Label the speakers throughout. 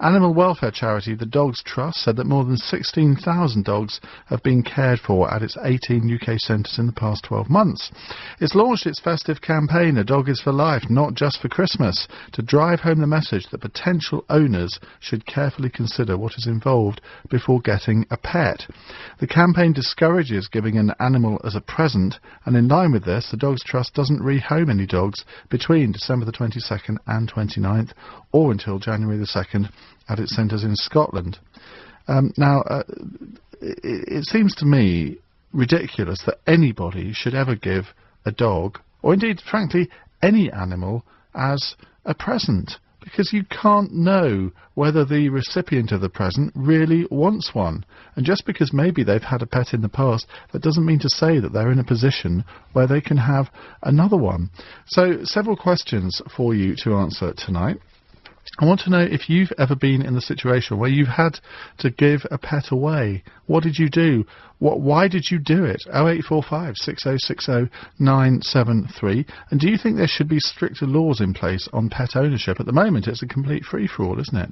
Speaker 1: Animal welfare charity The Dogs Trust said that more than 16,000 dogs have been cared for at its 18 UK centres in the past 12 months. It's launched its festive campaign, A Dog is for Life, Not Just for Christmas, to drive home the message that potential owners should carefully consider what is involved before getting a pet. The campaign discourages giving an animal as a present, and in line with this, the Dogs Trust doesn't rehome any dogs between December the 22nd and 29th, or until January the 2nd at its centres in Scotland. It seems to me ridiculous that anybody should ever give a dog, or indeed, frankly, any animal, as a present, because you can't know whether the recipient of the present really wants one. And just because maybe they've had a pet in the past, that doesn't mean to say that they're in a position where they can have another one. So, several questions for you to answer tonight. I want to know if you've ever been in the situation where you've had to give a pet away. What did you do? Why did you do it? 0845 6060 973. And do you think there should be stricter laws in place on pet ownership? At the moment, it's a complete free-for-all, isn't it?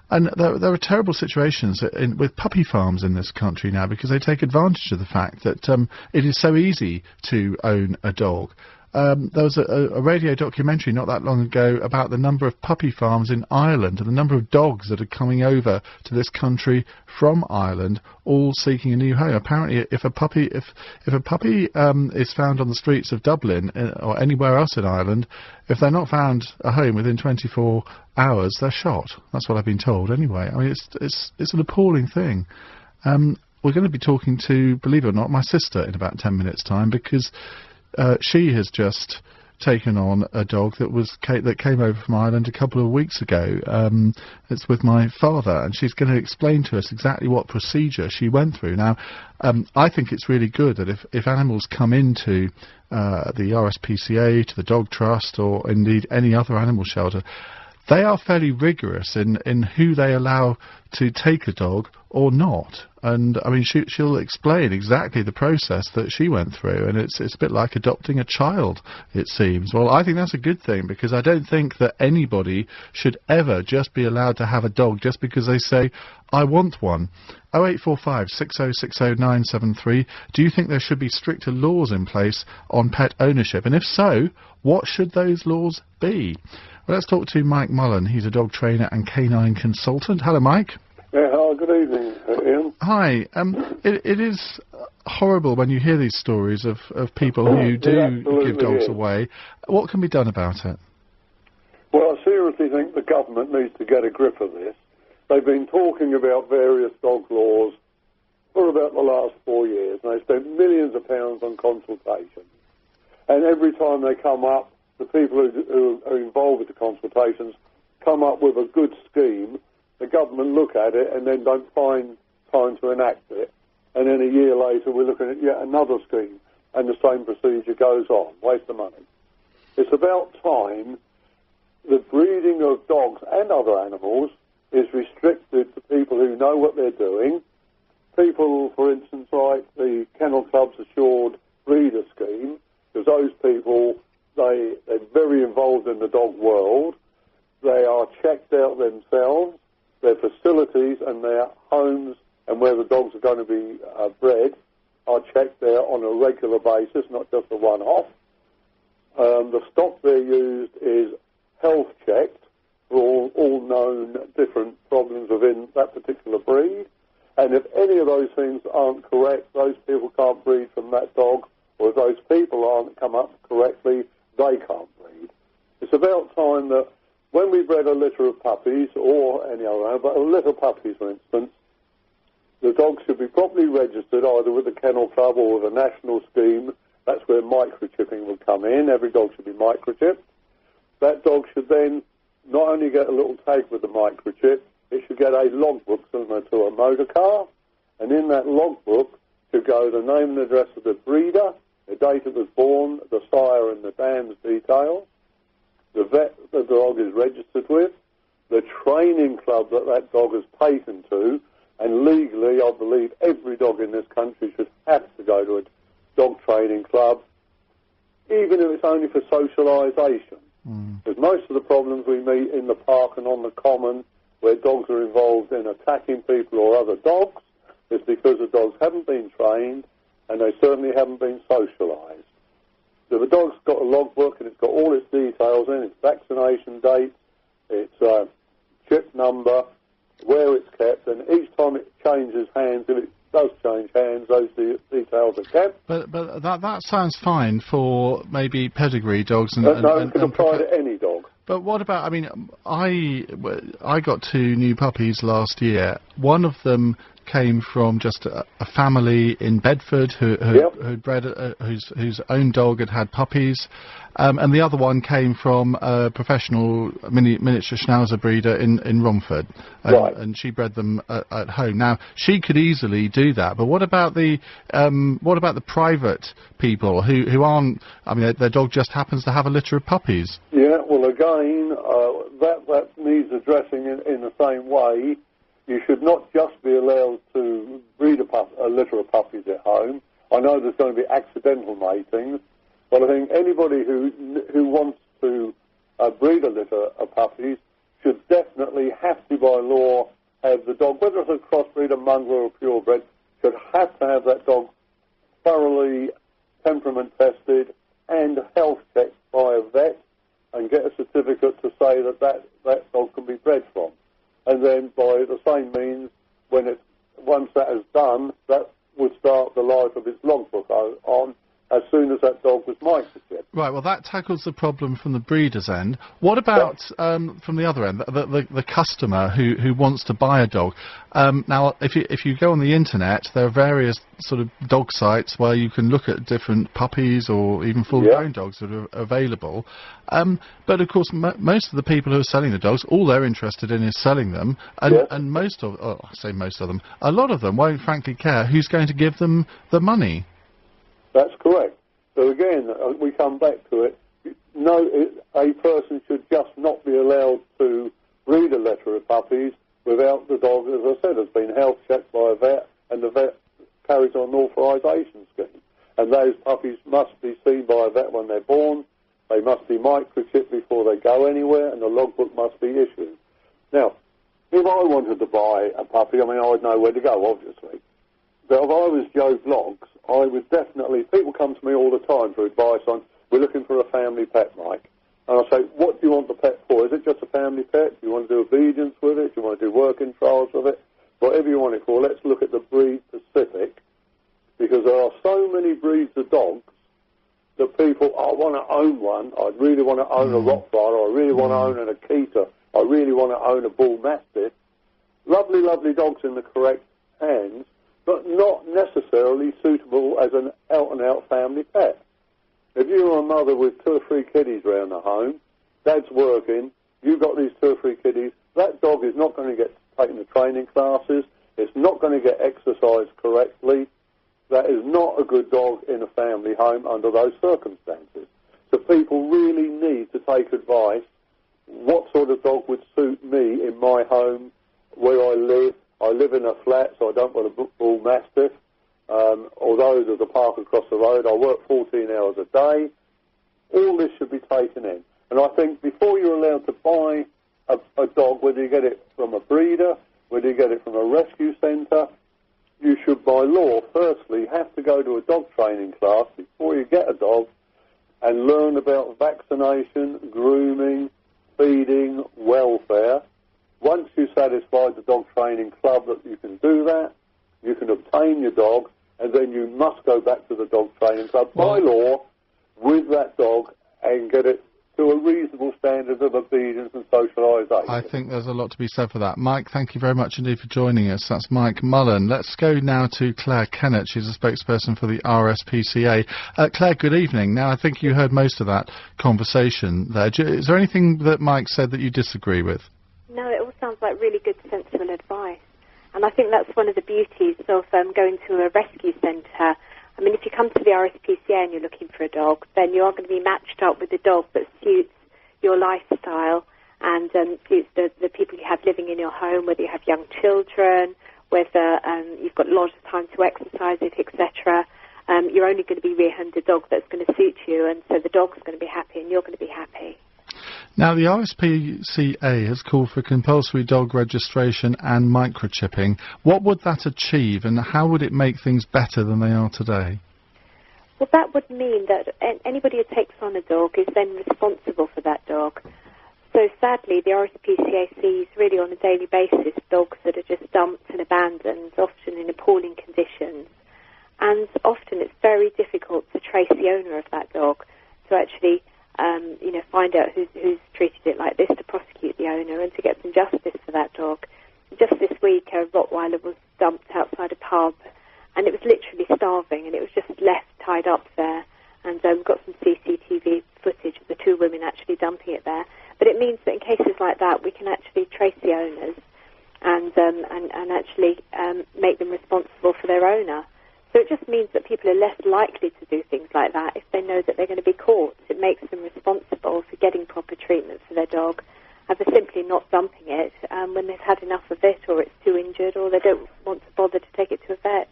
Speaker 1: And there are terrible situations with puppy farms in this country now, because they take advantage of the fact that it is so easy to own a dog. There was a radio documentary not that long ago about the number of puppy farms in Ireland and the number of dogs that are coming over to this country from Ireland, all seeking a new home. Apparently, if a puppy is found on the streets of Dublin or anywhere else in Ireland, if they're not found a home within 24 hours, they're shot. That's what I've been told. Anyway, I mean, it's an appalling thing. We're going to be talking to, believe it or not, my sister in about 10 minutes' time, because she has just taken on a dog that came over from Ireland a couple of weeks ago. It's with my father, and she's going to explain to us exactly what procedure she went through. Now, I think it's really good that if animals come into the RSPCA, to the Dog Trust, or indeed any other animal shelter, they are fairly rigorous in who they allow to take a dog or not. And I mean, she'll explain exactly the process that she went through, and it's a bit like adopting a child, it seems. Well, I think that's a good thing, because I don't think that anybody should ever just be allowed to have a dog just because they say, I want one. 0845 6060 973. Do you think there should be stricter laws in place on pet ownership? And if so, what should those laws be? Well, let's talk to Mike Mullen. He's a dog trainer and canine consultant. Hello, Mike.
Speaker 2: Yeah, hello, good evening, Ian.
Speaker 1: Hi. It is horrible when you hear these stories of people who do give dogs away. What can be done about it?
Speaker 2: Well, I seriously think the government needs to get a grip of this. They've been talking about various dog laws for about the last 4 years, and they've spent millions of pounds on consultations. And every time they come up, the people who are involved with the consultations come up with a good scheme. The government look at it and then don't find time to enact it. And then a year later, we're looking at yet another scheme, and the same procedure goes on. Waste of money. It's about time the breeding of dogs and other animals is restricted to people who know what they're doing. People, for instance, like the Kennel Club's Assured Breeder Scheme, because those people, they're very involved in the dog world. They are checked out themselves. Their facilities and their homes and where the dogs are going to be bred are checked there on a regular basis, not just a one-off. The stock they're used is health checked for all known different problems within that particular breed. And if any of those things aren't correct, those people can't breed from that dog, or if those people aren't come up correctly, they can't breed. It's about time that when we bred a litter of puppies, or any other animal, but a litter of puppies, for instance, the dogs should be properly registered either with the Kennel Club or with a national scheme. That's where microchipping would come in. Every dog should be microchipped. That dog should then not only get a little tag with the microchip, it should get a logbook similar to a motor car, and in that logbook should go the name and address of the breeder, the date it was born, the sire and the dam's details, the vet the dog is registered with, the training club that dog is taken to, and legally, I believe every dog in this country should have to go to a dog training club, even if it's only for socialisation. Because most of the problems we meet in the park and on the common where dogs are involved in attacking people or other dogs, it's because the dogs haven't been trained and they certainly haven't been socialised. So the dog's got a logbook and it's got all its details in, its vaccination date, its chip number, where it's kept, and each time it changes hands, if it does change hands, those details are kept.
Speaker 1: But that sounds fine for maybe pedigree dogs and
Speaker 2: No, it can apply to any dog.
Speaker 1: But what about, I mean, I got 2 new puppies last year. One of them came from just a family in Bedford who'd bred whose own dog had puppies, and the other one came from a professional miniature Schnauzer breeder in Romford, and she bred them at home. Now she could easily do that, but what about the private people who aren't? I mean, their dog just happens to have a litter of puppies.
Speaker 2: Yeah, well, again, that needs addressing in the same way. You should not just be allowed to breed a litter of puppies at home. I know there's going to be accidental matings, but I think anybody who wants to breed a litter of puppies should definitely have to, by law, have the dog, whether it's a crossbreed, a mongrel or a purebred, should have to have that dog thoroughly temperament tested and health checked by a vet and get a certificate to say that dog can be bred from. And then by the same means, once that is done, that would start the life of its logbook on as soon as that dog was microchipped. Right,
Speaker 1: well, that tackles the problem from the breeder's end. What about from the other end, the customer who wants to buy a dog? Now, if you go on the internet, there are various sort of dog sites where you can look at different puppies or even full-grown dogs that are available. But, of course, most of the people who are selling the dogs, all they're interested in is selling them. And most of, I say most of them, a lot of them won't frankly care who's going to give them the money.
Speaker 2: That's correct. So again, we come back to it. No, a person should just not be allowed to breed a litter of puppies without the dog, as I said, has been health checked by a vet, and the vet carries on an authorisation scheme. And those puppies must be seen by a vet when they're born. They must be microchipped before they go anywhere, and the logbook must be issued. Now, if I wanted to buy a puppy, I mean, I'd know where to go, obviously. But if I was Joe Bloggs, I would definitely, people come to me all the time for advice on, we're looking for a family pet, Mike. And I say, what do you want the pet for? Is it just a family pet? Do you want to do obedience with it? Do you want to do working trials with it? Whatever you want it for, let's look at the breed specific, because there are so many breeds of dogs that people, I want to own one, I really want to own a Rottweiler, I really want to own an Akita, I really want to own a Bull Mastiff. Lovely, lovely dogs in the correct hands, but not necessarily suitable as an out-and-out family pet. If you're a mother with 2 or 3 kiddies around the home, Dad's working, you've got these 2 or 3 kiddies, that dog is not going to get taken to training classes, it's not going to get exercised correctly. That is not a good dog in a family home under those circumstances. So people really need to take advice. What sort of dog would suit me in my home, where I live? I live in a flat, so I don't want a Bull Mastiff. Although there's a park across the road, I work 14 hours a day. All this should be taken in. And I think before you're allowed to buy a dog, whether you get it from a breeder, whether you get it from a rescue centre, you should, by law, firstly, have to go to a dog training class before you get a dog and learn about vaccination, grooming, feeding, welfare. Once you've satisfied the dog training club that you can do that, you can obtain your dog, and then you must go back to the dog training club by law with that dog and get it to a reasonable standard of obedience and socialisation.
Speaker 1: I think there's a lot to be said for that. Mike, thank you very much indeed for joining us. That's Mike Mullen. Let's go now to Claire Kennett. She's a spokesperson for the RSPCA. Claire, good evening. Now, I think you heard most of that conversation there. Is there anything that Mike said that you disagree with?
Speaker 3: No, it all sounds like really good, sensible advice. And I think that's one of the beauties of going to a rescue centre. I mean, if you come to the RSPCA and you're looking for a dog, then you are going to be matched up with a dog that suits your lifestyle and suits the people you have living in your home, whether you have young children, whether you've got a lot of time to exercise it, etc. You're only going to be rear-handed a dog that's going to suit you, and so the dog's going to be happy and you're going to be happy.
Speaker 1: Now, the RSPCA has called for compulsory dog registration and microchipping. What would that achieve, and how would it make things better than they are today?
Speaker 3: Well, that would mean that anybody who takes on a dog is then responsible for that dog. So sadly, the RSPCA sees really on a daily basis dogs that are just dumped and abandoned, often in appalling conditions. And often it's very difficult to trace the owner of that dog, to actually find out who's treated it like this, to prosecute the owner and to get some justice for that dog. Just this week, a Rottweiler was dumped outside a pub, and it was literally starving, and it was just left tied up there. And we've got some CCTV footage of the two women actually dumping it there. But it means that in cases like that, we can actually trace the owners and actually make them responsible for their owner. So it just means that people are less likely to do things like that if they know that they're going to be caught. It makes them responsible for getting proper treatment for their dog and for simply not dumping it when they've had enough of it, or it's too injured, or they don't want to bother to take it to a vet.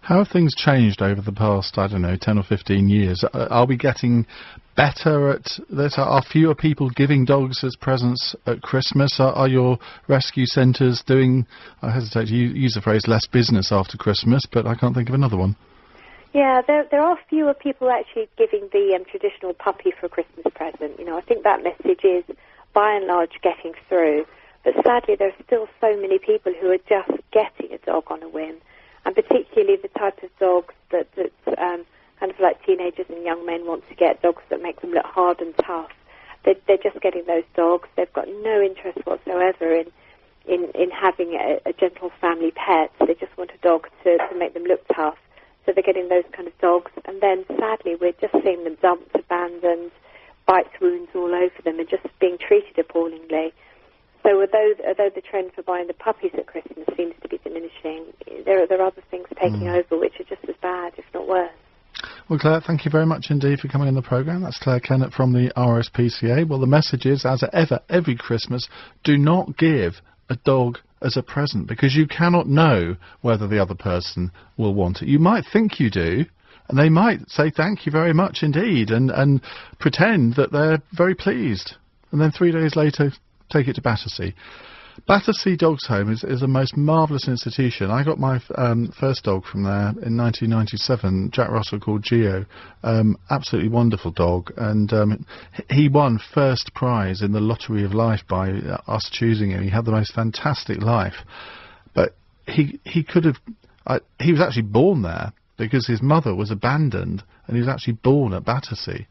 Speaker 1: How have things changed over the past, 10 or 15 years? Are we getting better at this? Are fewer people giving dogs as presents at Christmas? Are your rescue centres doing, I hesitate to use the phrase, less business after Christmas, but I can't think of another one.
Speaker 3: Yeah, there are fewer people actually giving the traditional puppy for a Christmas present. I think that message is, by and large, getting through. But sadly, there are still so many people who are just getting a dog on a whim, and particularly the type of dogs that kind of like teenagers and young men want to get, dogs that make them look hard and tough. They're just getting those dogs. They've got no interest whatsoever in having a gentle family pet. They just want a dog to make them look tough. So they're getting those kind of dogs. And then, sadly, we're just seeing them dumped, abandoned, bites, wounds all over them, and just being treated appallingly. So although the trend for buying the puppies at Christmas seems to be diminishing, there are other things taking over which are just as bad, if not worse.
Speaker 1: Well, Claire, thank you very much indeed for coming on the programme. That's Claire Kennett from the RSPCA. Well, the message is, as ever, every Christmas, do not give a dog as a present, because you cannot know whether the other person will want it. You might think you do, and they might say thank you very much indeed and pretend that they're very pleased. And then 3 days later, take it to Battersea. Battersea Dogs Home is a most marvellous institution. I got my first dog from there in 1997, Jack Russell, called Geo. Absolutely wonderful dog, and he won first prize in the Lottery of Life by us choosing him. He had the most fantastic life, but he could have. He was actually born there because his mother was abandoned, and he was actually born at Battersea.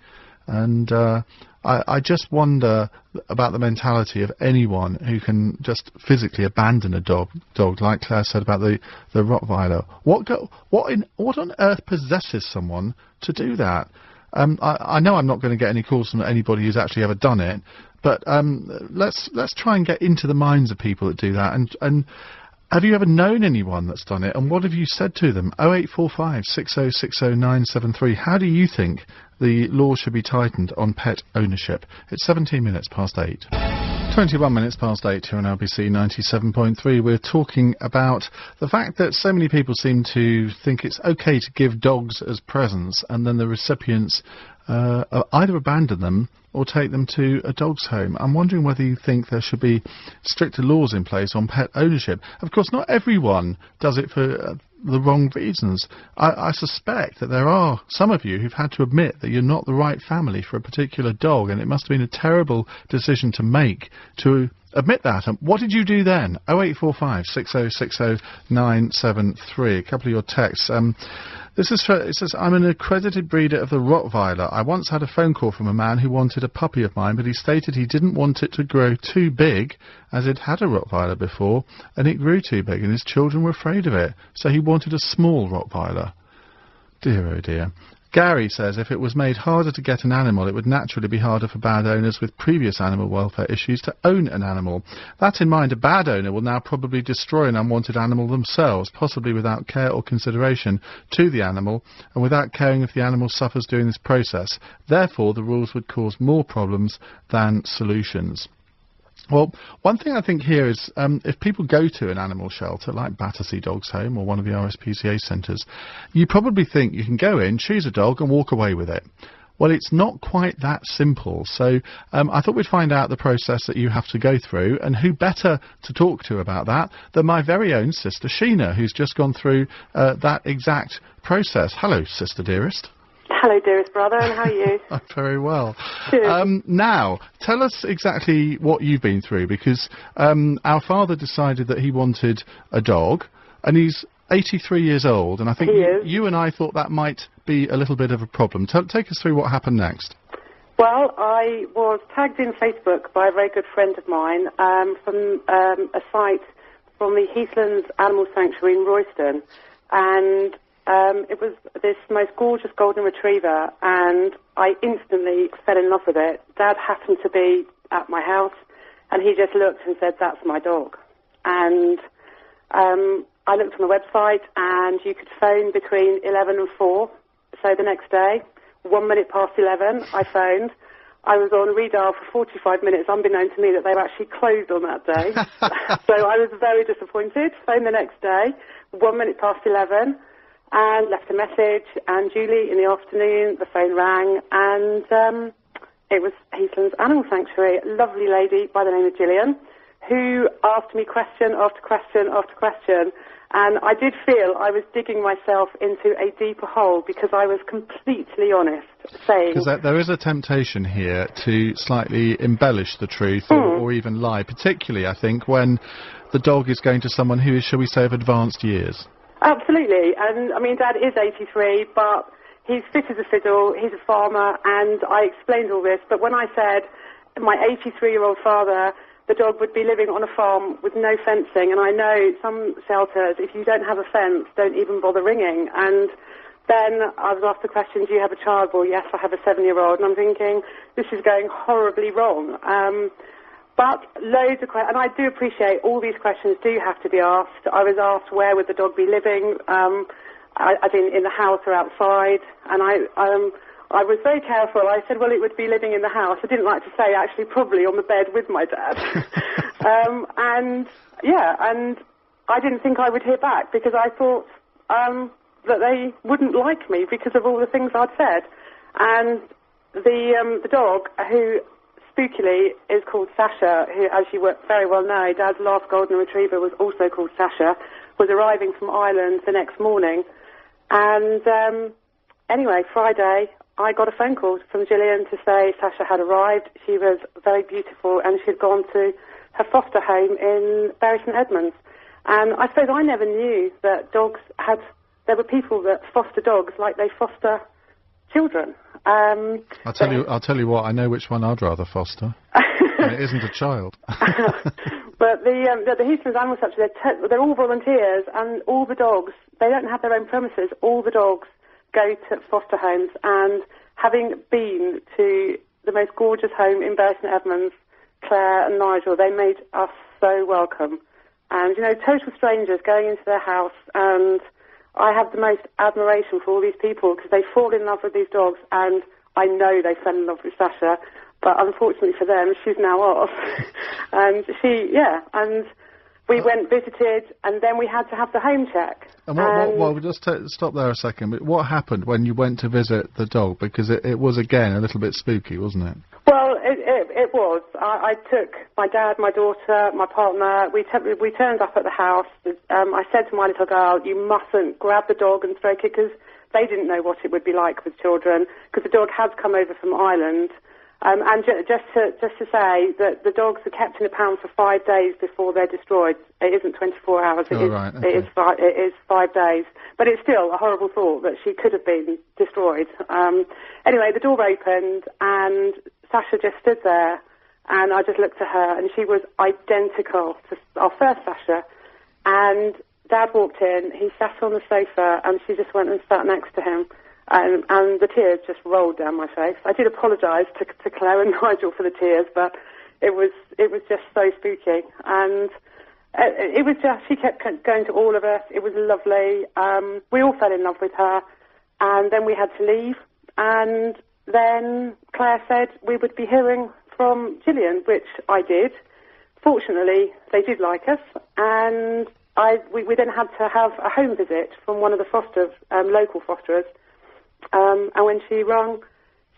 Speaker 1: And I just wonder about the mentality of anyone who can just physically abandon a dog, like Claire said about the Rottweiler. What on earth possesses someone to do that? I know I'm not going to get any calls from anybody who's actually ever done it, but let's try and get into the minds of people that do that. And have you ever known anyone that's done it, and what have you said to them? 0845 6060 973. How do you think the law should be tightened on pet ownership? It's 17 minutes past 8. 21 minutes past 8 here on LBC 97.3. We're talking about the fact that so many people seem to think it's okay to give dogs as presents, and then the recipients either abandon them or take them to a dog's home. I'm wondering whether you think there should be stricter laws in place on pet ownership. Of course, not everyone does it for the wrong reasons. I suspect that there are some of you who've had to admit that you're not the right family for a particular dog, and it must have been a terrible decision to make to admit that. And what did you do then? 0845 6060 973. A couple of your texts. It says, I'm an accredited breeder of the Rottweiler. I once had a phone call from a man who wanted a puppy of mine, but he stated he didn't want it to grow too big, as he'd had a Rottweiler before, and it grew too big, and his children were afraid of it. So he wanted a small Rottweiler. Dear, oh dear. Gary says if it was made harder to get an animal, it would naturally be harder for bad owners with previous animal welfare issues to own an animal. That in mind, a bad owner will now probably destroy an unwanted animal themselves, possibly without care or consideration to the animal, and without caring if the animal suffers during this process. Therefore, the rules would cause more problems than solutions. Well, one thing I think here is if people go to an animal shelter like Battersea Dogs Home or one of the RSPCA centres, you probably think you can go in, choose a dog and walk away with it. Well, it's not quite that simple. So I thought we'd find out the process that you have to go through, and who better to talk to about that than my very own sister Sheena, who's just gone through that exact process. Hello, sister dearest.
Speaker 4: Hello, dearest brother, and how are you?
Speaker 1: I'm very well.
Speaker 4: Good.
Speaker 1: Now, tell us exactly what you've been through, because our father decided that he wanted a dog, and he's 83 years old, and I think you and I thought that might be a little bit of a problem. Take us through what happened next.
Speaker 4: Well, I was tagged in Facebook by a very good friend of mine from a site from the Heathlands Animal Sanctuary in Royston, and it was this most gorgeous golden retriever, and I instantly fell in love with it. Dad happened to be at my house, and he just looked and said, "That's my dog." And I looked on the website, and you could phone between 11 and 4. So the next day, 1 minute past 11, I phoned. I was on redial for 45 minutes, unbeknown to me that they were actually closed on that day. So I was very disappointed. Phoned the next day, 1 minute past 11, and left a message. And Julie, in the afternoon, the phone rang, and it was Heathlands Animal Sanctuary, a lovely lady by the name of Gillian, who asked me question after question after question. And I did feel I was digging myself into a deeper hole, because I was completely honest, saying...
Speaker 1: Because there is a temptation here to slightly embellish the truth or even lie, particularly, I think, when the dog is going to someone who is, shall we say, of advanced years.
Speaker 4: Absolutely. And, I mean, Dad is 83, but he's fit as a fiddle, he's a farmer, and I explained all this. But when I said my 83-year-old father... the dog would be living on a farm with no fencing, and I know some shelters, if you don't have a fence, don't even bother ringing. And then I was asked the question, do you have a child? Well, yes, I have a 7-year-old, and I'm thinking, this is going horribly wrong. But loads of questions, and I do appreciate all these questions do have to be asked. I was asked, where would the dog be living, as in the house or outside, and I was very careful. I said, well, it would be living in the house. I didn't like to say, actually, probably on the bed with my dad. And I didn't think I would hear back, because I thought that they wouldn't like me because of all the things I'd said. And the dog, who spookily is called Sasha, who, as you very well know, Dad's last golden retriever was also called Sasha, was arriving from Ireland the next morning. And anyway, Friday... I got a phone call from Gillian to say Sasha had arrived. She was very beautiful, and she'd gone to her foster home in Bury St Edmunds. And I suppose I never knew that there were people that foster dogs like they foster children.
Speaker 1: I'll tell you what, I know which one I'd rather foster. And it isn't a child.
Speaker 4: But the Heathlands Animal Sanctuary, they're all volunteers, and all the dogs, they don't have their own premises. All the dogs go to foster homes, and having been to the most gorgeous home in Bury St Edmunds, Claire and Nigel, they made us so welcome. And, you know, total strangers going into their house, and I have the most admiration for all these people, because they fall in love with these dogs, and I know they fell in love with Sasha, but unfortunately for them, she's now off. And we went, visited, and then we had to have the home check.
Speaker 1: And we'll just stop there a second. But what happened when you went to visit the dog? Because it was, again, a little bit spooky, wasn't it?
Speaker 4: Well, it was. I took my dad, my daughter, my partner. We turned up at the house. I said to my little girl, you mustn't grab the dog and stroke it, because they didn't know what it would be like with children, because the dog has come over from Ireland. And just to say that the dogs are kept in a pound for 5 days before they're destroyed. It isn't 24 hours. It is 5 days. But it's still a horrible thought that she could have been destroyed. Anyway, the door opened, and Sasha just stood there, and I just looked at her, and she was identical to our first Sasha. And Dad walked in, he sat on the sofa, and she just went and sat next to him. And the tears just rolled down my face. I did apologise to Claire and Nigel for the tears, but it was just so spooky. And it was just, she kept going to all of us. It was lovely. We all fell in love with her. And then we had to leave. And then Claire said we would be hearing from Gillian, which I did. Fortunately, they did like us. And we then had to have a home visit from one of the local fosterers. And when she rang,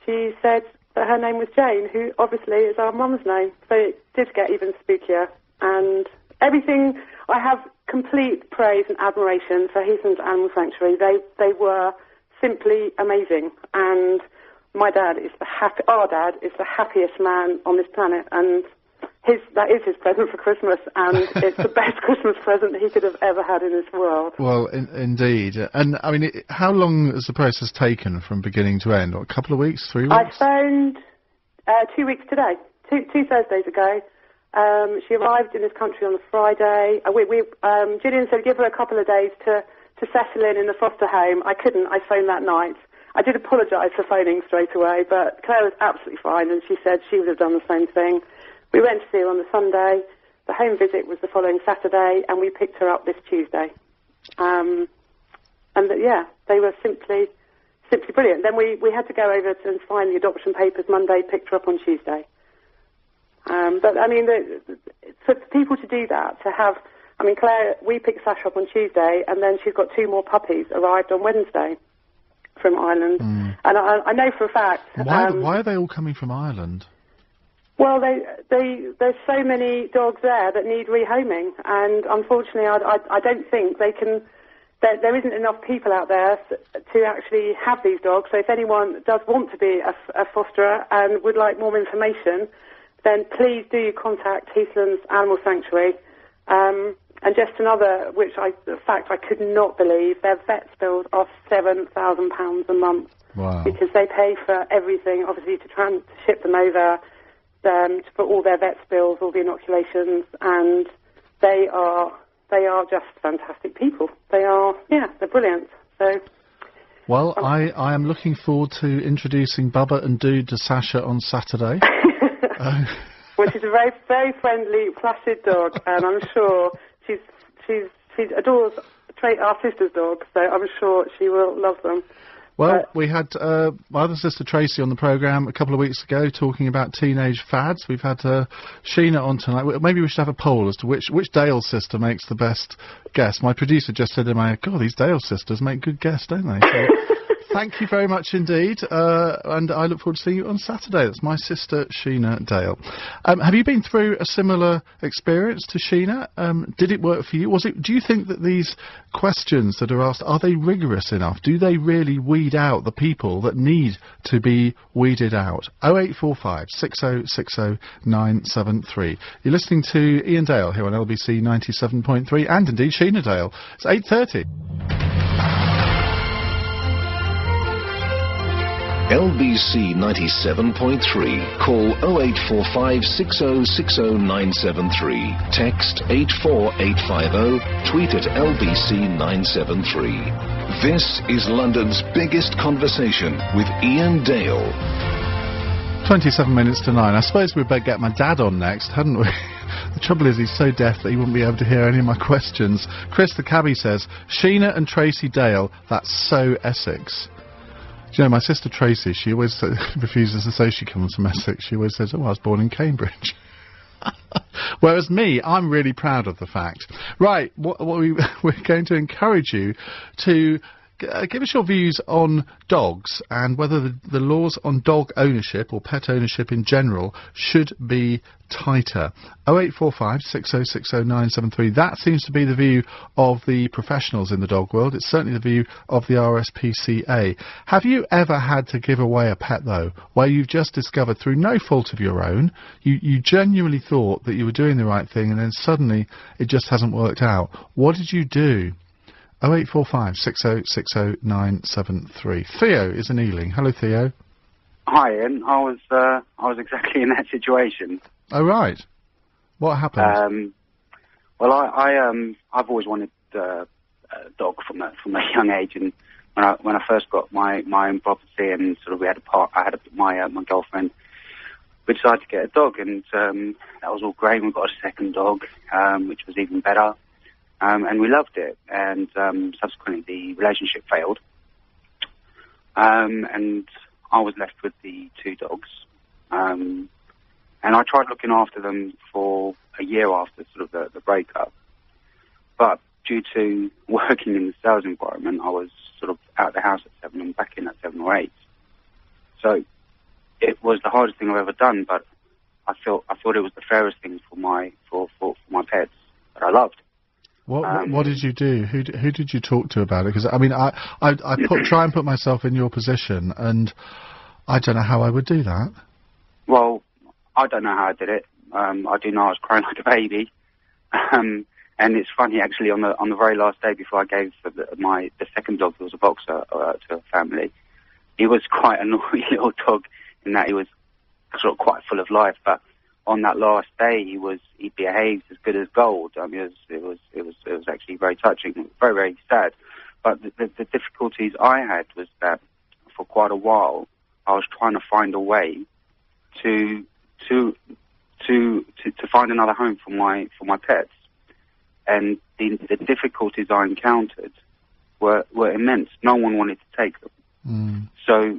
Speaker 4: she said that her name was Jane, who obviously is our mum's name. So it did get even spookier. And everything, I have complete praise and admiration for Heathlands Animal Sanctuary. They were simply amazing. And my dad is our dad is the happiest man on this planet. And that is his present for Christmas, and it's the best Christmas present he could have ever had in this world.
Speaker 1: Well, indeed. And, I mean, how long has the process taken from beginning to end? What, a couple of weeks, 3 weeks?
Speaker 4: I phoned 2 weeks today, two Thursdays ago. She arrived in this country on a Friday. Gillian said give her a couple of days to settle in the foster home. I couldn't. I phoned that night. I did apologise for phoning straight away, but Claire was absolutely fine, and she said she would have done the same thing. We went to see her on the Sunday. The home visit was the following Saturday, and we picked her up this Tuesday. They were simply brilliant. Then we had to go over and sign the adoption papers Monday, picked her up on Tuesday. But, I mean, for people to do that, Claire, we picked Sasha up on Tuesday, and then she's got 2 more puppies arrived on Wednesday from Ireland. And I know for a fact...
Speaker 1: Why are they all coming from Ireland?
Speaker 4: Well, there's so many dogs there that need rehoming, and unfortunately, I don't think they can. There isn't enough people out there to actually have these dogs. So, if anyone does want to be a fosterer and would like more information, then please do contact Heathlands Animal Sanctuary. And just another, fact I could not believe, their vet bills are £7,000 a month.
Speaker 1: Wow!
Speaker 4: Because they pay for everything, obviously, to ship them over. For all their vet bills, all the inoculations, and they are just fantastic people. They're brilliant. So,
Speaker 1: well, I am looking forward to introducing Bubba and Dude to Sasha on Saturday.
Speaker 4: Well, she's a very, very friendly, placid dog, and I'm sure she adores our sister's dog, so I'm sure she will love them.
Speaker 1: Well, we had my other sister Tracy on the programme a couple of weeks ago talking about teenage fads. We've had Sheena on tonight. Maybe we should have a poll as to which Dale sister makes the best guest. My producer just said to me, God, these Dale sisters make good guests, don't they? So, thank you very much indeed, and I look forward to seeing you on Saturday. That's my sister, Sheena Dale. Have you been through a similar experience to Sheena? Did it work for you? Do you think that these questions that are asked, are they rigorous enough? Do they really weed out the people that need to be weeded out? 0845 6060 973. You're listening to Iain Dale here on LBC 97.3, and indeed Sheena Dale. It's 8:30.
Speaker 5: LBC 97.3. Call 0845 6060 973. Text 84850. Tweet at LBC 973. This is London's biggest conversation with Iain Dale.
Speaker 1: 27 minutes to 9. I suppose we'd better get my dad on next, hadn't we? The trouble is he's so deaf that he wouldn't be able to hear any of my questions. Chris the cabbie says, Sheena and Tracy Dale, that's so Essex. Do you know, my sister Tracy, she always refuses to say she comes from Essex. She always says, I was born in Cambridge. Whereas me, I'm really proud of the fact. Right, we're going to encourage you to give us your views on dogs and whether the laws on dog ownership or pet ownership in general should be tighter. 0845 6060 973. That seems to be the view of the professionals in the dog world. It's certainly the view of the RSPCA. Have you ever had to give away a pet, though, where you've just discovered through no fault of your own, you genuinely thought that you were doing the right thing and then suddenly it just hasn't worked out? What did you do? 0845 6060 973. Theo is in Ealing. Hello, Theo.
Speaker 6: Hi, Ian. I was exactly in that situation.
Speaker 1: Oh, right. What happened?
Speaker 6: Well, I've always wanted a dog from a young age, and when I first got my own property and sort of I had my girlfriend, we decided to get a dog, and that was all great. We got a second dog, which was even better. And we loved it, and subsequently the relationship failed, and I was left with the 2 dogs, and I tried looking after them for a year after sort of the breakup, but due to working in the sales environment, I was sort of out of the house at 7 and back in at 7 or 8, so it was the hardest thing I've ever done, but I thought it was the fairest thing for my pets that I loved.
Speaker 1: What did you do? Who did you talk to about it? Because I mean, I try and put myself in your position, and I don't know how I would do that.
Speaker 6: Well, I don't know how I did it. I do know I was crying like a baby. And it's funny, actually, on the very last day before I gave the second dog, who was a boxer, to a family, he was quite a naughty little dog in that he was sort of quite full of life. But on that last day, he behaved as good as gold. I mean, it was actually very touching, very, very sad. But the difficulties I had was that for quite a while, I was trying to find a way to find another home for my pets. And the difficulties I encountered were immense. No one wanted to take them. So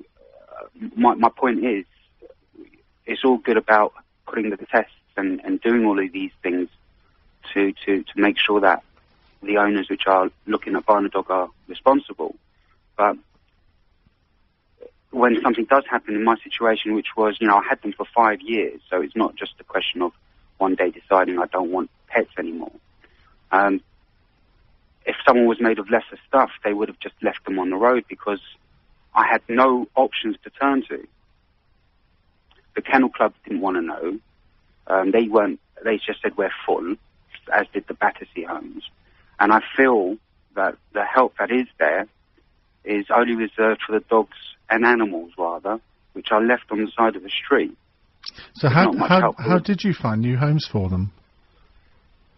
Speaker 6: my point is, it's all good about putting the tests and doing all of these things to make sure that the owners which are looking at buying a dog are responsible. But when something does happen in my situation, which was, I had them for 5 years, so it's not just a question of one day deciding I don't want pets anymore. If someone was made of lesser stuff, they would have just left them on the road because I had no options to turn to. The Kennel Club didn't want to know. They just said we're full, as did the Battersea homes. And I feel that the help that is there is only reserved for the dogs and animals, rather, which are left on the side of the street.
Speaker 1: So how did you find new homes for them?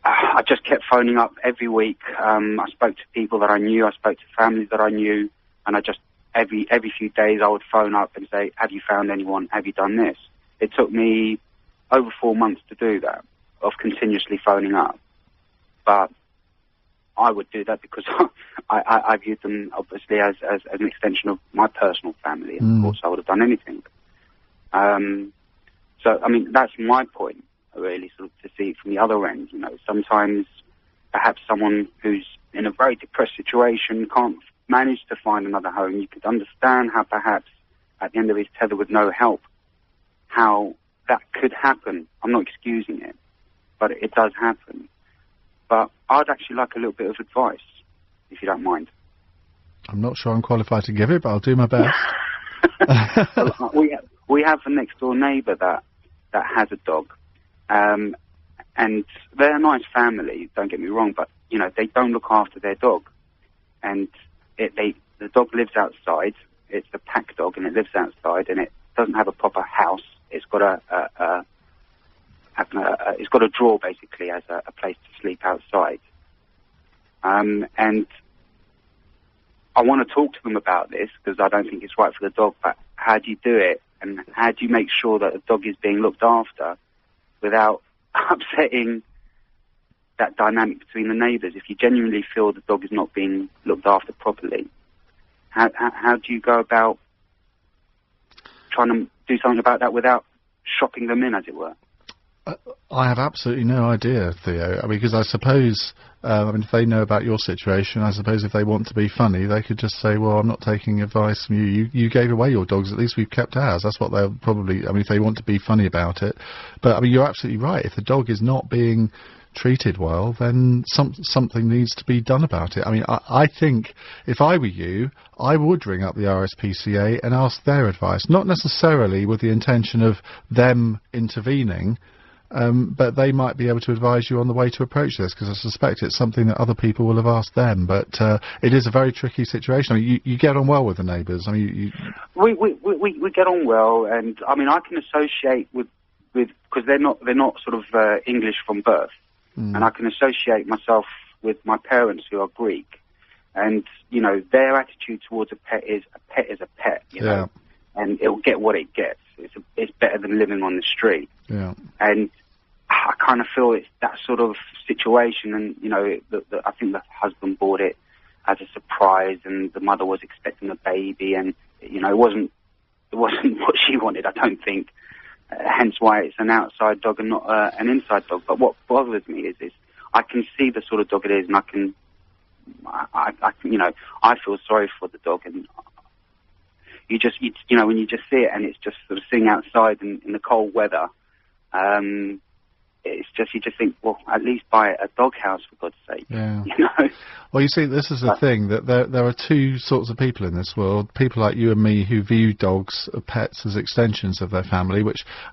Speaker 6: I just kept phoning up every week. I spoke to people that I knew. I spoke to families that I knew. And I just, every few days, I would phone up and say, have you found anyone? Have you done this? It took me over 4 months to do that, of continuously phoning up. But I would do that because I viewed them, obviously, as an extension of my personal family. And, of course, I would have done anything. So, I mean, that's my point, really, sort of to see it from the other end. Sometimes perhaps someone who's in a very depressed situation can't manage to find another home. You could understand how perhaps at the end of his tether with no help, how that could happen. I'm not excusing it, but it does happen. But I'd actually like a little bit of advice, if you don't mind.
Speaker 1: I'm not sure I'm qualified to give it, but I'll do my best.
Speaker 6: We have a next door neighbour that has a dog. And they're a nice family, don't get me wrong, but, they don't look after their dog. And the dog lives outside. It's a pack dog, and it lives outside, and it doesn't have a proper house. It's got it's got a drawer, basically, as a place to sleep outside. And I want to talk to them about this, because I don't think it's right for the dog, but how do you do it? And how do you make sure that the dog is being looked after without upsetting that dynamic between the neighbours? If you genuinely feel the dog is not being looked after properly, how do you go about trying to do something about that without shopping them in, as it were?
Speaker 1: I have absolutely no idea, Theo. I mean, because I suppose, if they know about your situation, I suppose if they want to be funny, they could just say, well, I'm not taking advice from you. You gave away your dogs, at least we've kept ours. That's what they'll probably, if they want to be funny about it. But, you're absolutely right. If the dog is not being treated well, then something needs to be done about it. I think if I were you, I would ring up the RSPCA and ask their advice, not necessarily with the intention of them intervening, but they might be able to advise you on the way to approach this, because I suspect it's something that other people will have asked them. But it is a very tricky situation. You get on well with the neighbours. We
Speaker 6: get on well, and I can associate with because they're not sort of English from birth, and I can associate myself with my parents who are Greek, and their attitude towards a pet is a pet, you know, and it'll get what it gets. It's better than living on the street.
Speaker 1: Yeah.
Speaker 6: And I kind of feel it's that sort of situation, and I think the husband bought it as a surprise, and the mother was expecting a baby, and it wasn't what she wanted, I don't think. Hence why it's an outside dog and not an inside dog. But what bothers me is I can see the sort of dog it is, and I feel sorry for the dog, and you know, when you just see it and it's just sort of sitting outside in the cold weather, it's just, you just think, well, at least buy a dog house, for God's sake.
Speaker 1: Yeah.
Speaker 6: You know?
Speaker 1: Well, you see, this is the thing, that there are two sorts of people in this world. People like you and me who view dogs, pets, as extensions of their family,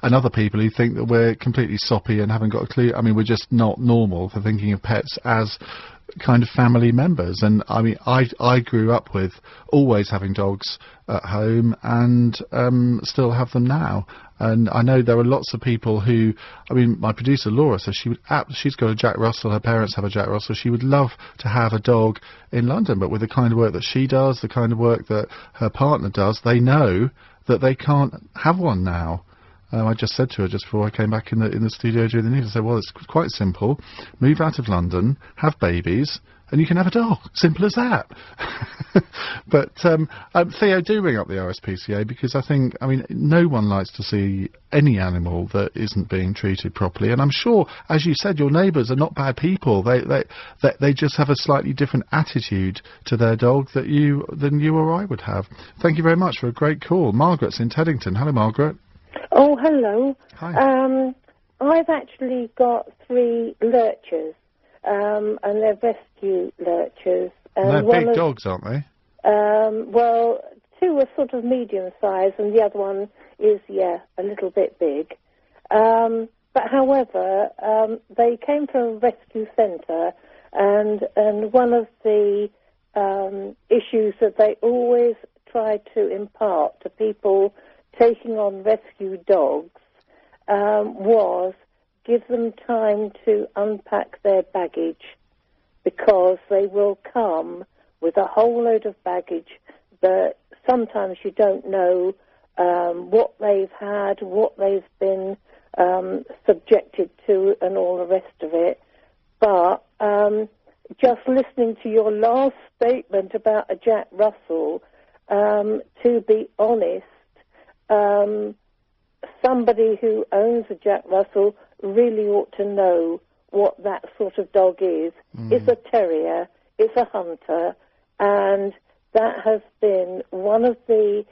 Speaker 1: and other people who think that we're completely soppy and haven't got a clue. I mean, we're just not normal for thinking of pets as kind of family members. And I mean, I grew up with always having dogs at home, and still have them now. And I know there are lots of people who, I mean, my producer Laura says she's got a Jack Russell, her parents have a Jack Russell, she would love to have a dog in London, but with the kind of work that she does, the kind of work that her partner does, they know that they can't have one now. I just said to her just before I came back in the studio during the news, I said, well, it's quite simple. Move out of London, have babies, and you can have a dog. Simple as that. But Theo, do ring up the RSPCA, because I mean, no one likes to see any animal that isn't being treated properly. And I'm sure, as you said, your neighbours are not bad people. They just have a slightly different attitude to their dog than you or I would have. Thank you very much for a great call. Margaret's in Teddington. Hello, Margaret.
Speaker 7: Oh, hello.
Speaker 1: Hi.
Speaker 7: I've actually got 3 lurchers, and they're rescue lurchers.
Speaker 1: And they're big dogs, aren't they?
Speaker 7: Well, 2 are sort of medium size, and the other one is, a little bit big. But however, they came from a rescue centre, and one of the issues that they always try to impart to people taking on rescue dogs was give them time to unpack their baggage, because they will come with a whole load of baggage that sometimes you don't know what they've had, what they've been subjected to, and all the rest of it. But just listening to your last statement about a Jack Russell, to be honest, somebody who owns a Jack Russell really ought to know what that sort of dog is. It's a terrier, it's a hunter, and that has been one of the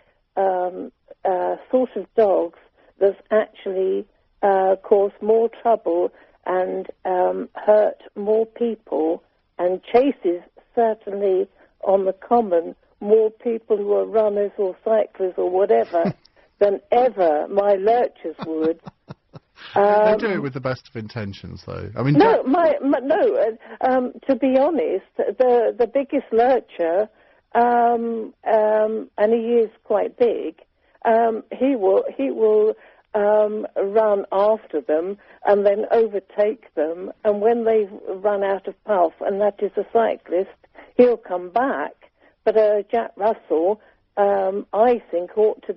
Speaker 7: sort of dogs that's actually caused more trouble and hurt more people, and chases, certainly on the common, more people who are runners or cyclists or whatever than ever my lurchers would.
Speaker 1: They do it with the best of intentions, though. I mean,
Speaker 7: no, to be honest, the biggest lurcher, and he is quite big, he will run after them and then overtake them, and when they've run out of puff, and that is a cyclist, he'll come back. But Jack Russell, I think, ought to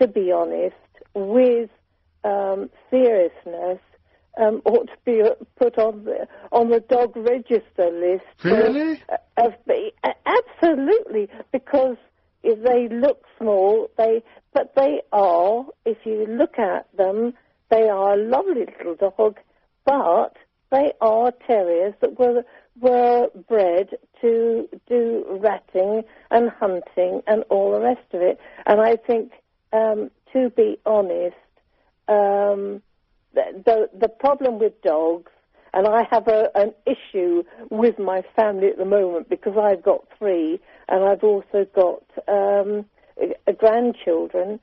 Speaker 7: be honest, with seriousness, ought to be put on the dog register list.
Speaker 1: Really?
Speaker 7: Absolutely, because if they look small, but they are, if you look at them, they are a lovely little dog, but they are terriers that were bred to do ratting and hunting and all the rest of it. And I think, to be honest, the problem with dogs, and I have an issue with my family at the moment because I've got 3, and I've also got grandchildren.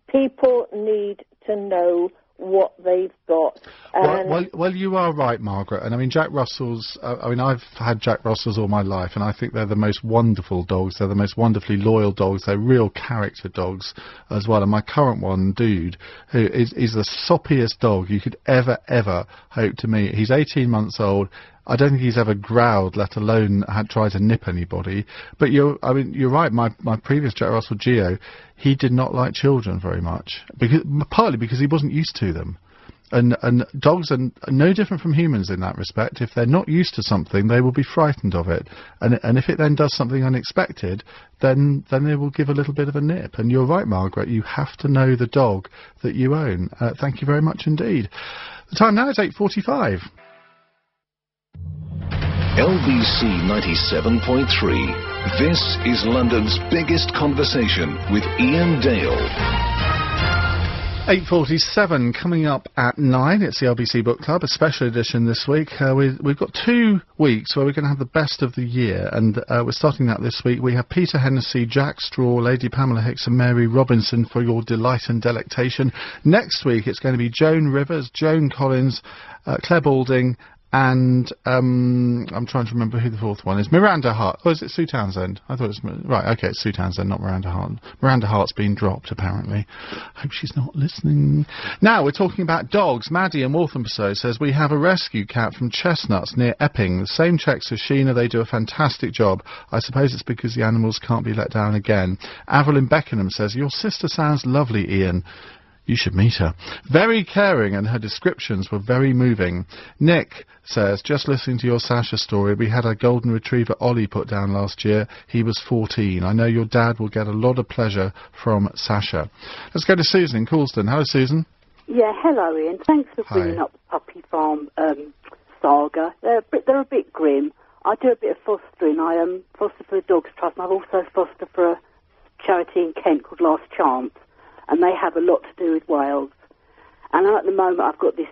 Speaker 7: People need to know what they've got.
Speaker 1: Well, you are right, Margaret. And I mean, Jack Russells, I've had Jack Russells all my life, and I think they're the most wonderful dogs. They're the most wonderfully loyal dogs. They're real character dogs as well. And my current one, Dude, who is the soppiest dog you could ever hope to meet. He's 18 months old. I don't think he's ever growled, let alone tried to nip anybody. But you're right. My previous Jack Russell, Geo, he did not like children very much, partly because he wasn't used to them. And dogs are no different from humans in that respect. If they're not used to something, they will be frightened of it. And if it then does something unexpected, then they will give a little bit of a nip. And you're right, Margaret. You have to know the dog that you own. Thank you very much indeed. The time now is 8:45.
Speaker 5: LBC 97.3, This is London's biggest conversation with Iain Dale.
Speaker 1: 8:47 coming up at 9. It's the LBC Book Club, a special edition this week. We've got 2 weeks where we're going to have the best of the year, and we're starting that this week. We have Peter Hennessy, Jack Straw, Lady Pamela Hicks and Mary Robinson for your delight and delectation. Next week it's going to be Joan Rivers, Joan Collins, Claire Balding, and I'm trying to remember who the fourth one is. Miranda Hart. Oh, is it Sue Townsend? I thought it was... Right, OK, it's Sue Townsend, not Miranda Hart. Miranda Hart's been dropped, apparently. Hope she's not listening. Now, we're talking about dogs. Maddie in Walthamstow says, we have a rescue cat from Chestnuts near Epping. The same checks as Sheena. They do a fantastic job. I suppose it's because the animals can't be let down again. Avril in Beckenham says, your sister sounds lovely, Ian. You should meet her. Very caring, and her descriptions were very moving. Nick says, just listening to your Sasha story, we had a golden retriever Ollie put down last year. He was 14. I know your dad will get a lot of pleasure from Sasha. Let's go to Susan in Coulston. Hello, Susan.
Speaker 8: Yeah, hello, Ian. Thanks for bringing up the puppy farm saga. They're a bit grim. I do a bit of fostering. I foster for the Dogs Trust, and I've also fostered for a charity in Kent called Last Chance. And they have a lot to do with Wales. And at the moment I've got this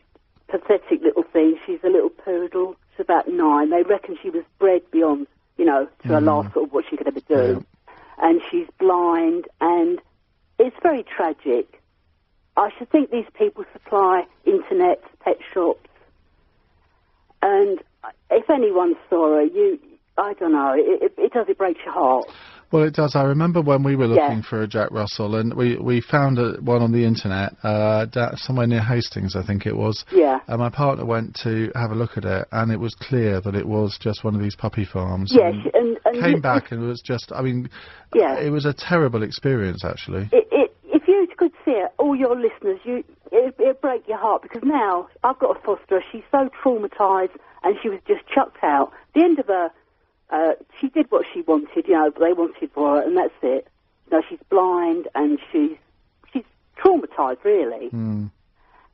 Speaker 8: pathetic little thing. She's a little poodle. She's about 9. They reckon she was bred beyond, to her last sort of what she could ever do. Yeah. And she's blind, and it's very tragic. I should think these people supply internet, pet shops. And if anyone's sorry, I don't know, it breaks your heart.
Speaker 1: Well, it does. I remember when we were looking for a Jack Russell, and we found one on the internet, somewhere near Hastings, I think it was.
Speaker 8: Yeah.
Speaker 1: And my partner went to have a look at it, and it was clear that it was just one of these puppy farms.
Speaker 8: Yes,
Speaker 1: and came back, and it was just, it was a terrible experience, actually.
Speaker 8: If you could see it, all your listeners, it'd break your heart, because now I've got a fosterer. She's so traumatised, and she was just chucked out. The end of her... she did what she wanted, they wanted for her, and that's it. She's blind, and she's traumatised, really.
Speaker 1: Mm.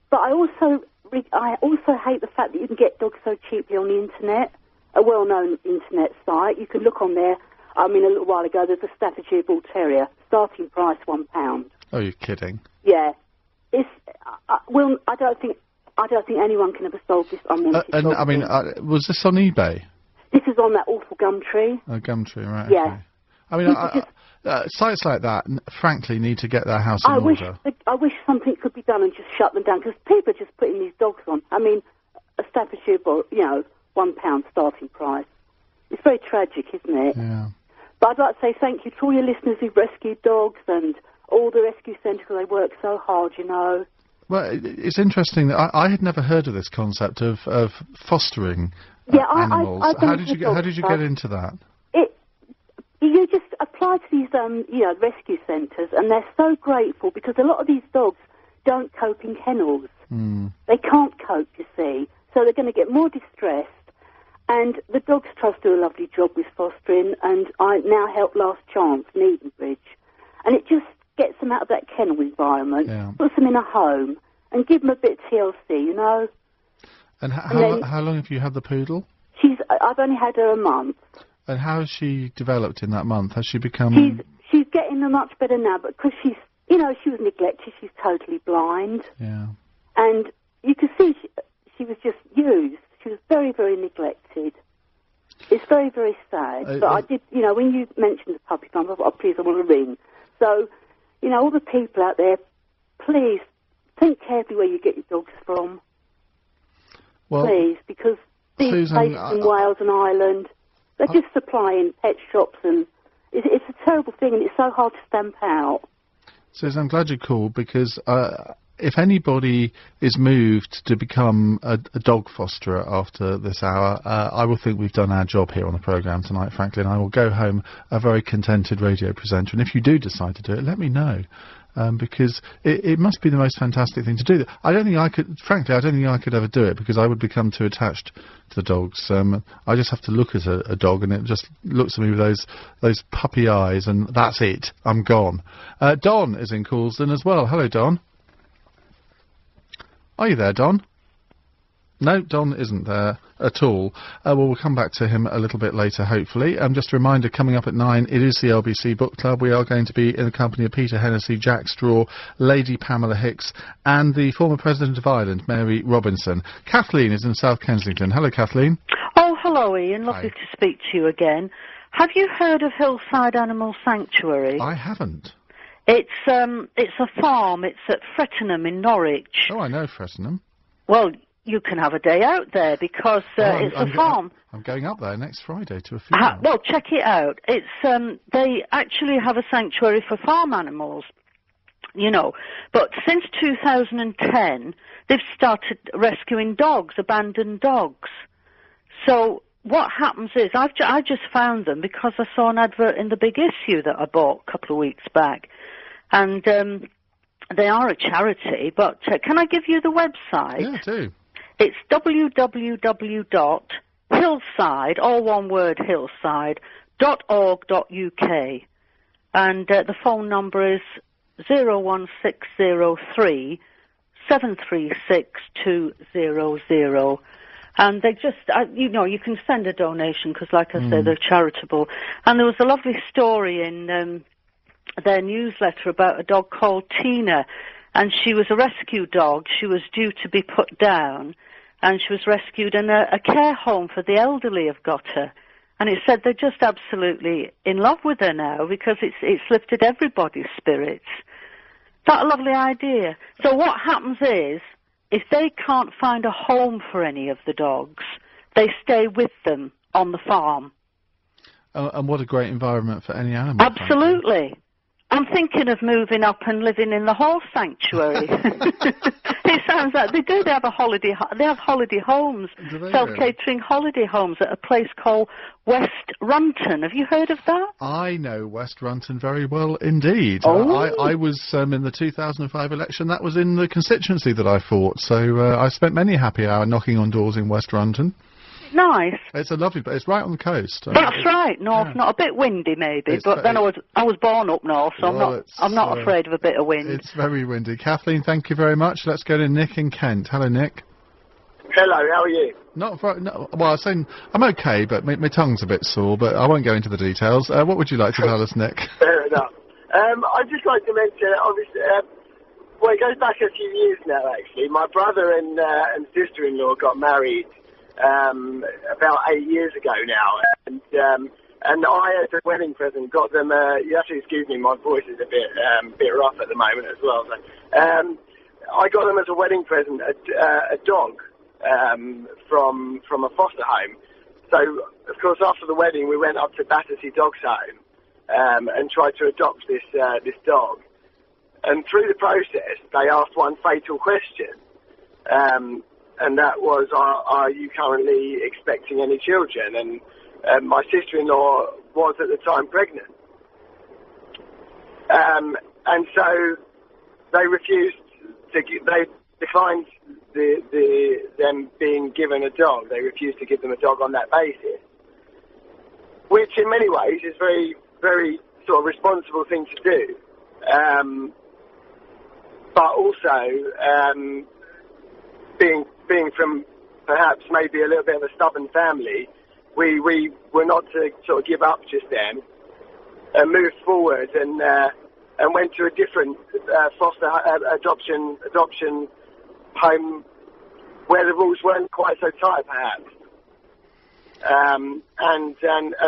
Speaker 8: But I also hate the fact that you can get dogs so cheaply on the internet, a well-known internet site. You can look on there. A little while ago, there's a Staffordshire Bull Terrier, starting price £1.
Speaker 1: Oh, you're kidding?
Speaker 8: Yeah. I don't think anyone can ever solve this unwanted dog.
Speaker 1: Was this on eBay?
Speaker 8: This is on that awful Gumtree.
Speaker 1: Oh, Gumtree, right.
Speaker 8: Yeah.
Speaker 1: Okay. Sites like that, frankly, need to get their house in order.
Speaker 8: I wish something could be done and just shut them down, because people are just putting these dogs on. A Staffordshire Bull, £1 starting price. It's very tragic, isn't it?
Speaker 1: Yeah.
Speaker 8: But I'd like to say thank you to all your listeners who've rescued dogs, and all the rescue centres, because they work so hard,
Speaker 1: Well, it's interesting that I had never heard of this concept of fostering animals. How did you get into that?
Speaker 8: You just apply to these rescue centres, and they're so grateful, because a lot of these dogs don't cope in kennels.
Speaker 1: Mm.
Speaker 8: They can't cope, you see, so they're going to get more distressed. And the Dogs Trust do a lovely job with fostering, and I now help Last Chance in Edenbridge, and it just gets them out of that kennel environment, puts them in a home, and give them a bit of TLC,
Speaker 1: And how long have you had the poodle?
Speaker 8: I've only had her a month.
Speaker 1: And how has she developed in that month? Has she become...
Speaker 8: She's getting much better now, but because she was neglected, she's totally blind.
Speaker 1: Yeah. And
Speaker 8: you can see she was just used. She was very, very neglected. It's very, very sad. But I did, when you mentioned the puppy farm, I thought, please, I want to ring. So, all the people out there, please, think carefully where you get your dogs from. Well, please, because these places in Wales and Ireland, they're just supplying pet shops, and it's a terrible thing, and it's so hard to stamp out.
Speaker 1: Susan, I'm glad you called, because if anybody is moved to become a dog fosterer after this hour, I will think we've done our job here on the programme tonight, frankly, and I will go home a very contented radio presenter. And if you do decide to do it, let me know. Because it must be the most fantastic thing to do. I don't think I could ever do it, because I would become too attached to the dogs. I just have to look at a dog, and it just looks at me with those puppy eyes, and that's it. I'm gone. Don is in Coulsdon as well. Hello, Don. Are you there, Don? No, Don isn't there at all. Well, we'll come back to him a little bit later, hopefully. Just a reminder, coming up at 9, it is the LBC Book Club. We are going to be in the company of Peter Hennessy, Jack Straw, Lady Pamela Hicks, and the former President of Ireland, Mary Robinson. Kathleen is in South Kensington. Hello, Kathleen.
Speaker 9: Oh, hello, Ian.
Speaker 1: Hi.
Speaker 9: Lovely to speak to you again. Have you heard of Hillside Animal Sanctuary?
Speaker 1: I haven't.
Speaker 9: It's a farm. It's at Frettenham in Norwich.
Speaker 1: Oh, I know Frettenham.
Speaker 9: Well, you can have a day out there because it's a farm.
Speaker 1: I'm going up there next Friday to a funeral.
Speaker 9: Well, check it out. It's they actually have a sanctuary for farm animals, you know. But since 2010, they've started rescuing dogs, abandoned dogs. So what happens is, I just found them because I saw an advert in the Big Issue that I bought a couple of weeks back. And they are a charity, but can I give you the website?
Speaker 1: Yeah, do.
Speaker 9: It's www.hillside, all one word, hillside.org.uk. And the phone number is 01603 736 200. And they just, you know, you can send a donation because, like I say, they're charitable. And there was a lovely story in their newsletter about a dog called Tina. And she was a rescue dog. She was due to be put down. And she was rescued, and a care home for the elderly have got her. And it said they're just absolutely in love with her now because it's lifted everybody's spirits. That a lovely idea. So what happens is, if they can't find a home for any of the dogs, they stay with them on the farm.
Speaker 1: And what a great environment for any animal.
Speaker 9: Absolutely. I'm thinking of moving up and living in the horse sanctuary. It sounds like they do. They have holiday homes, self-catering holiday homes at a place called West Runton. Have you heard of that?
Speaker 1: I know West Runton very well indeed.
Speaker 9: Oh.
Speaker 1: I was in the 2005 election. That was in the constituency that I fought. So I spent many a happy hour knocking on doors in West Runton.
Speaker 9: Nice.
Speaker 1: It's a lovely place. It's right on the coast.
Speaker 9: That's right. North, yeah. Not a bit windy maybe, but then I was born up north, so I'm not afraid of a bit of wind.
Speaker 1: It's very windy. Kathleen, thank you very much. Let's go to Nick in Kent. Hello, Nick.
Speaker 10: Hello. How are you?
Speaker 1: Well, I was saying I'm okay, but my tongue's a bit sore. But I won't go into the details. What would you like to tell us, Nick?
Speaker 10: Fair enough. I'd just like to mention, obviously, well, it goes back a few years now. Actually, my brother and sister-in-law got married about 8 years ago now, and I, as a wedding present, got them. You have to excuse me, my voice is a bit rough at the moment as well. So, I got them as a wedding present a dog from a foster home. So, of course, after the wedding, we went up to Battersea Dogs Home and tried to adopt this dog. And through the process, they asked one fatal question. And that was, are you currently expecting any children? And my sister-in-law was at the time pregnant. And so they refused they declined them being given a dog. They refused to give them a dog on that basis, which in many ways is very, very sort of responsible thing to do. But also, being from perhaps maybe a little bit of a stubborn family, we were not to sort of give up just then and moved forward and went to a different foster adoption home where the rules weren't quite so tight, perhaps. And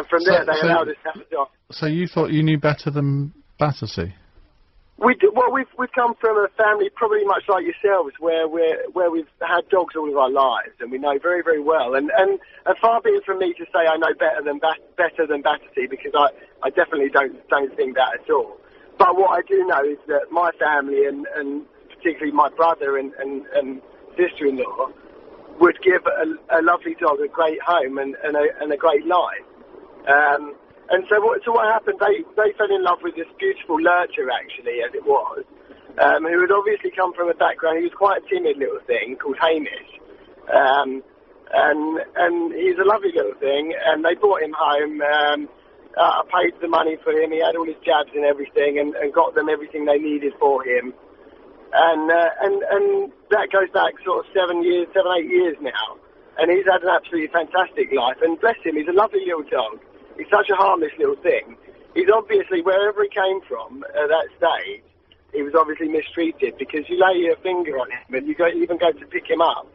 Speaker 10: from there they allowed us to have a dog.
Speaker 1: So you thought you knew better than Battersea?
Speaker 10: We've come from a family probably much like yourselves, where we've had dogs all of our lives, and we know very, very well. And far be it from me to say I know better than Battersea, because I definitely don't think that at all. But what I do know is that my family and particularly my brother and sister-in-law would give a lovely dog a great home and a great life. And so what happened, they fell in love with this beautiful lurcher, actually, as it was, who had obviously come from a background. He was quite a timid little thing called Hamish. And he's a lovely little thing, and they brought him home. I paid the money for him. He had all his jabs and everything, and got them everything they needed for him. and that goes back sort of 7, 8 years now, and he's had an absolutely fantastic life. And bless him, he's a lovely little dog. He's such a harmless little thing. He's obviously, wherever he came from at that stage, he was obviously mistreated, because you lay your finger on him and you even go to pick him up,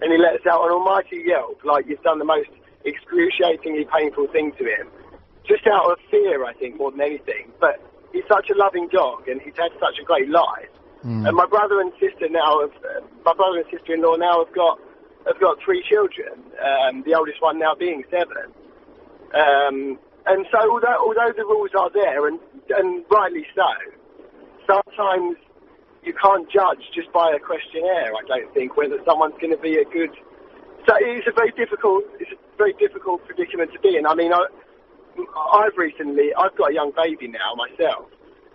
Speaker 10: and he lets out an almighty yelp like you've done the most excruciatingly painful thing to him, just out of fear, I think, more than anything. But he's such a loving dog, and he's had such a great life. And my brother and sister-in-law now have got 3 children. The oldest one now being 7. And so, although the rules are there, and rightly so, sometimes you can't judge just by a questionnaire, I don't think, whether someone's going to be a good... So it's a very difficult predicament to be in. I mean, I've got a young baby now myself,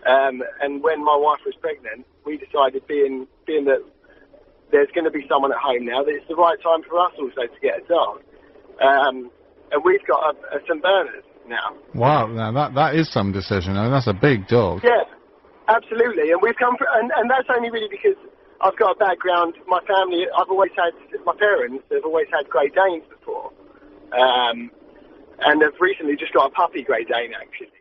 Speaker 10: and when my wife was pregnant, we decided, being that there's going to be someone at home now, that it's the right time for us also to get a dog. And we've got a St. Bernard now.
Speaker 1: Wow, now that is some decision. I mean, that's a big dog.
Speaker 10: Yeah, absolutely. And we've come and that's only really because I've got a background. My family, my parents have always had Great Danes before, and have recently just got a puppy Great Dane, actually.